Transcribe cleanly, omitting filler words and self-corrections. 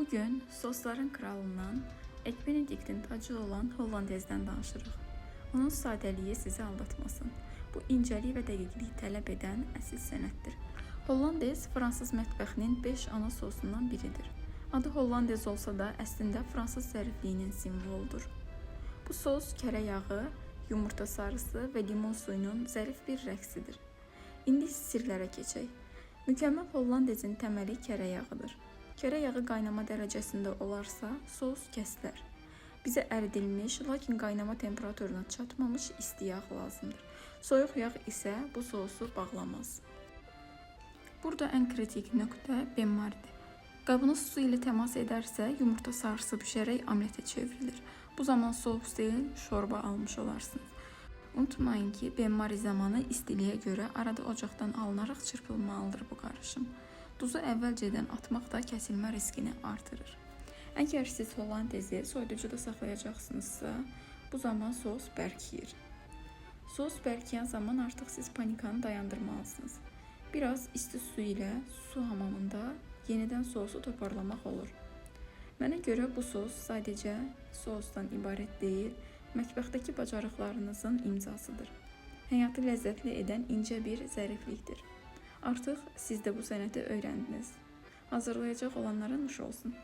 Bugün sosların kralından Ekbenediktin tacı olan Hollandezdən danışırıq. Onun sadəliyi sizi aldatmasın. Bu incəlik və dəqiqliyi tələb edən əsil sənətdir. Hollandez Fransız mətbəxinin 5 ana sosundan biridir. Adı Hollandez olsa da əslində Fransız zərifliyinin simvoludur. Bu sos kərə yağı, yumurta sarısı və limon suyunun zərif bir rəqsidir. İndi sirlərə keçək. Mükəmməl Hollandezin təməli kərə yağıdır. Kərə yağı qaynama dərəcəsində olarsa, sos kəsilər. Bizə əridilmiş, lakin qaynama temperaturuna çatmamış isti yağ lazımdır. Soyuq yağ isə bu sosu bağlamaz. Burada ən kritik nöqtə benmardır. Qabınız su ilə təmas edərsə, yumurta sarısı bişərək omletə çevrilir. Bu zaman sos deyil, şorba almış olarsınız. Unutmayın ki, benmari zamanı istiliyə görə arada ocaqdan alınaraq çırpılmalıdır bu qarışım. Duzu əvvəlcədən atmaq da kəsilmə riskini artırır. Əgər siz hollandezi soyuducuda saxlayacaqsınızsa, bu zaman sos bərkiyir. Sos bərkiyən zaman artıq siz panikanı dayandırmalısınız. Biraz isti su ilə su hamamında yenidən sosu toparlamaq olur. Mənə görə bu sos sadəcə sosdan ibarət deyil, mətbəxdəki bacarıqlarınızın imzasıdır. Həyatı ləzzətli edən incə bir zəriflikdir. Artıq siz də bu sənəti öyrəndiniz. Hazırlayacaq olanlara nuş olsun.